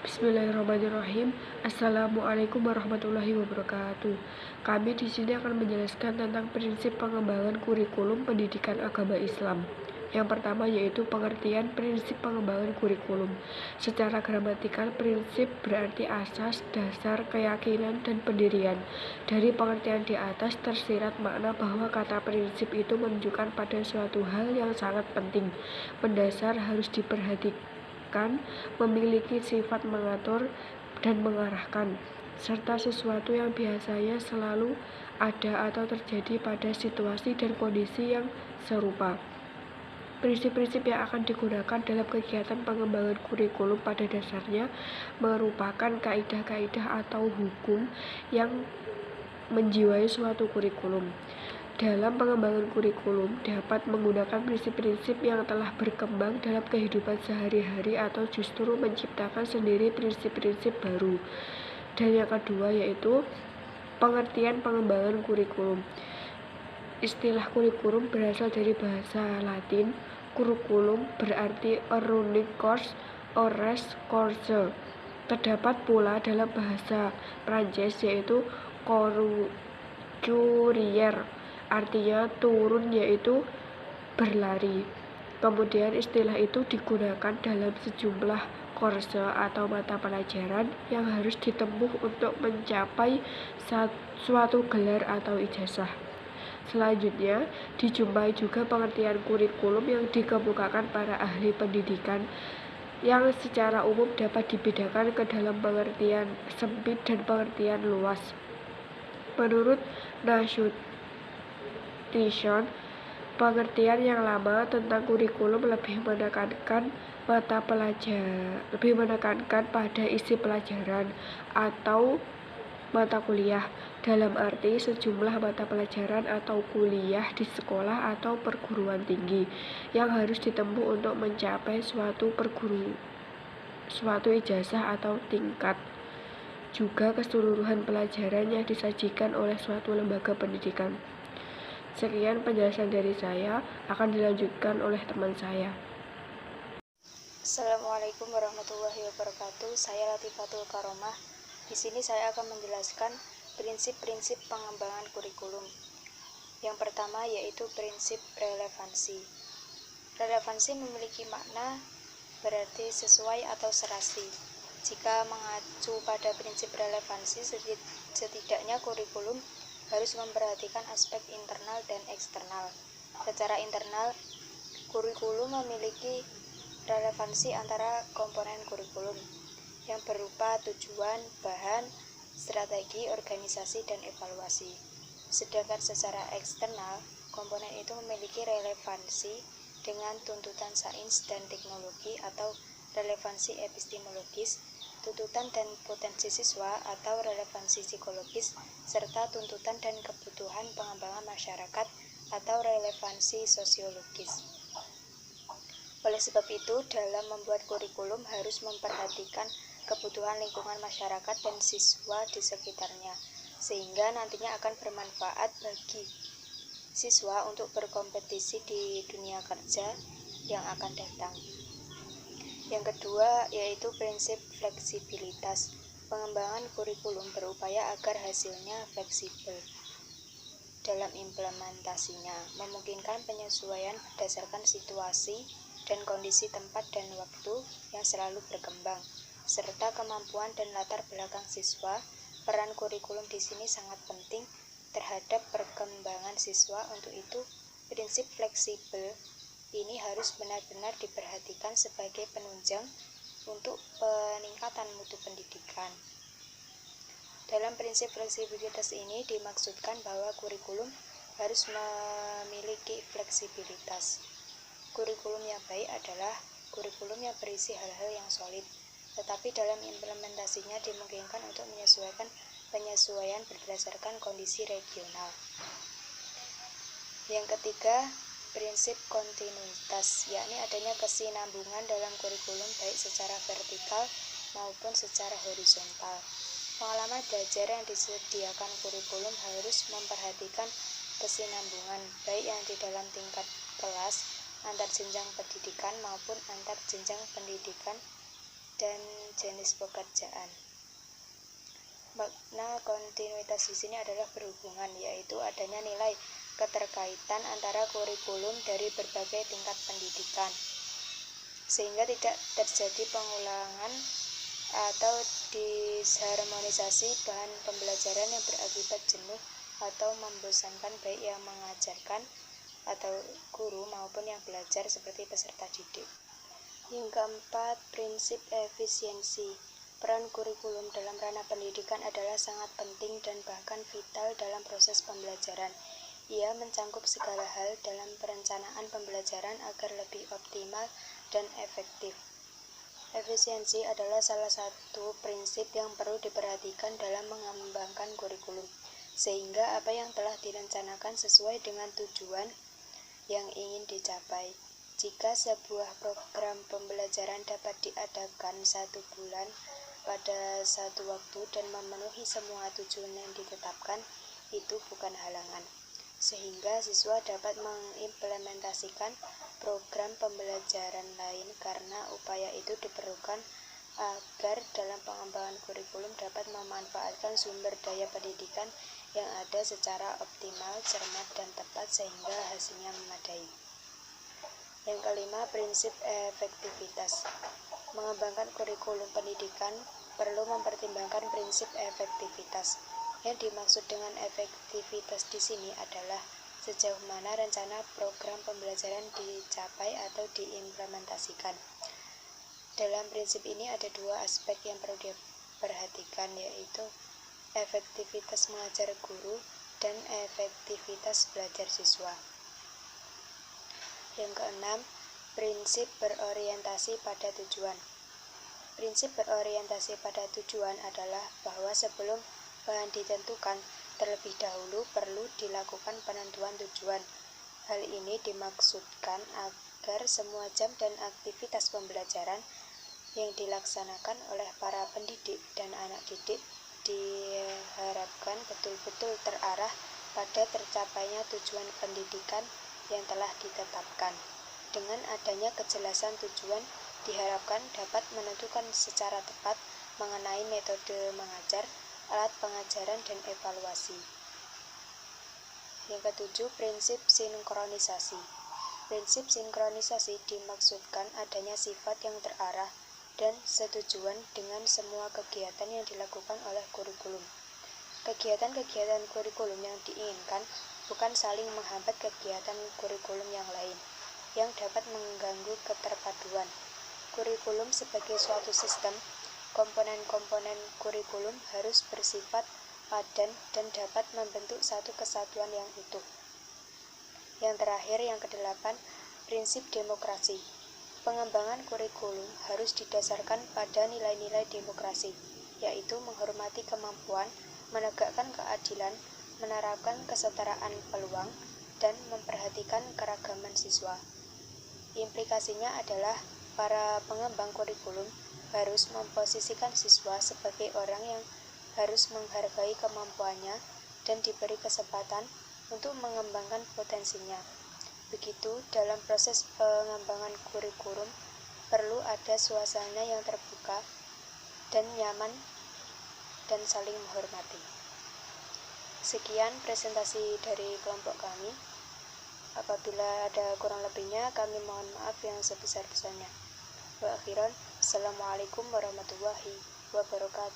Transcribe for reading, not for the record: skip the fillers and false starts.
Bismillahirrahmanirrahim. Assalamualaikum warahmatullahi wabarakatuh. Kami di sini akan menjelaskan tentang prinsip pengembangan kurikulum pendidikan agama Islam. Yang pertama yaitu pengertian prinsip pengembangan kurikulum. Secara gramatikal, prinsip berarti asas, dasar, keyakinan, dan pendirian. Dari pengertian di atas tersirat makna bahwa kata prinsip itu menunjukkan pada suatu hal yang sangat penting, mendasar, harus diperhatikan, memiliki sifat mengatur dan mengarahkan, serta sesuatu yang biasanya selalu ada atau terjadi pada situasi dan kondisi yang serupa. Prinsip-prinsip yang akan digunakan dalam kegiatan pengembangan kurikulum pada dasarnya merupakan kaidah-kaidah atau hukum yang menjiwai suatu kurikulum. Dalam pengembangan kurikulum dapat menggunakan prinsip-prinsip yang telah berkembang dalam kehidupan sehari-hari atau justru menciptakan sendiri prinsip-prinsip baru. Dan yang kedua yaitu pengertian pengembangan kurikulum. Istilah kurikulum berasal dari bahasa Latin. Curriculum berarti a running course or race course. Terdapat pula dalam bahasa Prancis yaitu courrier, artinya turun yaitu berlari. Kemudian istilah itu digunakan dalam sejumlah course atau mata pelajaran yang harus ditempuh untuk mencapai suatu gelar atau ijazah. Selanjutnya, dijumpai juga pengertian kurikulum yang dikemukakan para ahli pendidikan yang secara umum dapat dibedakan ke dalam pengertian sempit dan pengertian luas. Menurut Nasution, pengertian yang lama tentang kurikulum lebih menekankan pada isi pelajaran atau mata kuliah, dalam arti sejumlah mata pelajaran atau kuliah di sekolah atau perguruan tinggi yang harus ditempuh untuk mencapai suatu ijazah atau tingkat. Juga keseluruhan pelajaran yang disajikan oleh suatu lembaga pendidikan. Sekian penjelasan dari saya, akan dilanjutkan oleh teman saya. Assalamualaikum warahmatullahi wabarakatuh. Saya Latifatul Karomah. Di sini saya akan menjelaskan prinsip-prinsip pengembangan kurikulum. Yang pertama yaitu prinsip relevansi. Relevansi memiliki makna berarti sesuai atau serasi. Jika mengacu pada prinsip relevansi, setidaknya kurikulum harus memperhatikan aspek internal dan eksternal. Secara internal, kurikulum memiliki relevansi antara komponen kurikulum yang berupa tujuan, bahan, strategi, organisasi, dan evaluasi. Sedangkan secara eksternal, komponen itu memiliki relevansi dengan tuntutan sains dan teknologi atau relevansi epistemologis, tuntutan dan potensi siswa atau relevansi psikologis, serta tuntutan dan kebutuhan pengembangan masyarakat atau relevansi sosiologis. Oleh sebab itu, dalam membuat kurikulum harus memperhatikan kebutuhan lingkungan masyarakat dan siswa di sekitarnya, sehingga nantinya akan bermanfaat bagi siswa untuk berkompetisi di dunia kerja yang akan datang. Yang kedua yaitu prinsip fleksibilitas. Pengembangan kurikulum berupaya agar hasilnya fleksibel dalam implementasinya, memungkinkan penyesuaian berdasarkan situasi dan kondisi tempat dan waktu yang selalu berkembang, serta kemampuan dan latar belakang siswa. Peran kurikulum di sini sangat penting terhadap perkembangan siswa. Untuk itu, prinsip fleksibel ini harus benar-benar diperhatikan sebagai penunjang untuk peningkatan mutu pendidikan. Dalam prinsip fleksibilitas ini dimaksudkan bahwa kurikulum harus memiliki fleksibilitas. Kurikulum yang baik adalah kurikulum yang berisi hal-hal yang solid, tetapi dalam implementasinya dimungkinkan untuk menyesuaikan penyesuaian berdasarkan kondisi regional. Yang ketiga, prinsip kontinuitas, yakni adanya kesinambungan dalam kurikulum baik secara vertikal maupun secara horizontal. Pengalaman belajar yang disediakan kurikulum harus memperhatikan kesinambungan baik yang di dalam tingkat kelas, antar jenjang pendidikan maupun antar jenjang pendidikan dan jenis pekerjaan. Makna kontinuitas di sini adalah berhubungan, yaitu adanya nilai keterkaitan antara kurikulum dari berbagai tingkat pendidikan, sehingga tidak terjadi pengulangan atau disharmonisasi bahan pembelajaran yang berakibat jenuh atau membosankan baik yang mengajarkan atau guru maupun yang belajar seperti peserta didik. Yang keempat, prinsip efisiensi. Peran kurikulum dalam ranah pendidikan adalah sangat penting dan bahkan vital dalam proses pembelajaran. Ia mencangkup segala hal dalam perencanaan pembelajaran agar lebih optimal dan efektif. Efisiensi adalah salah satu prinsip yang perlu diperhatikan dalam mengembangkan kurikulum, sehingga apa yang telah direncanakan sesuai dengan tujuan yang ingin dicapai. Jika sebuah program pembelajaran dapat diadakan 1 bulan pada satu waktu dan memenuhi semua tujuan yang ditetapkan, itu bukan halangan, sehingga siswa dapat mengimplementasikan program pembelajaran lain karena upaya itu diperlukan agar dalam pengembangan kurikulum dapat memanfaatkan sumber daya pendidikan yang ada secara optimal, cermat, dan tepat sehingga hasilnya memadai. Yang kelima, prinsip efektivitas. Mengembangkan kurikulum pendidikan perlu mempertimbangkan prinsip efektivitas. Yang dimaksud dengan efektivitas di sini adalah sejauh mana rencana program pembelajaran dicapai atau diimplementasikan. Dalam prinsip ini ada 2 aspek yang perlu diperhatikan, yaitu efektivitas mengajar guru dan efektivitas belajar siswa. Yang keenam, prinsip berorientasi pada tujuan. Prinsip berorientasi pada tujuan adalah bahwa sebelum bahan ditentukan, terlebih dahulu perlu dilakukan penentuan tujuan. Hal ini dimaksudkan agar semua jam dan aktivitas pembelajaran yang dilaksanakan oleh para pendidik dan anak didik diharapkan betul-betul terarah pada tercapainya tujuan pendidikan yang telah ditetapkan. Dengan adanya kejelasan tujuan, diharapkan dapat menentukan secara tepat mengenai metode mengajar, alat pengajaran, dan evaluasi. Yang ketujuh, prinsip sinkronisasi. Prinsip sinkronisasi dimaksudkan adanya sifat yang terarah dan setujuan dengan semua kegiatan yang dilakukan oleh kurikulum. Kegiatan-kegiatan kurikulum yang diinginkan bukan saling menghambat kegiatan kurikulum yang lain yang dapat mengganggu keterpaduan. Kurikulum sebagai suatu sistem, komponen-komponen kurikulum harus bersifat padan dan dapat membentuk satu kesatuan yang utuh. Yang terakhir, yang kedelapan, prinsip demokrasi. Pengembangan kurikulum harus didasarkan pada nilai-nilai demokrasi, yaitu menghormati kemampuan, menegakkan keadilan, menerapkan kesetaraan peluang, dan memperhatikan keragaman siswa. Implikasinya adalah para pengembang kurikulum harus memposisikan siswa sebagai orang yang harus menghargai kemampuannya dan diberi kesempatan untuk mengembangkan potensinya. Begitu, dalam proses pengembangan kurikulum perlu ada suasana yang terbuka dan nyaman dan saling menghormati. Sekian presentasi dari kelompok kami. Apabila ada kurang lebihnya, kami mohon maaf yang sebesar-besarnya. Wa akhiran, Assalamualaikum warahmatullahi wabarakatuh.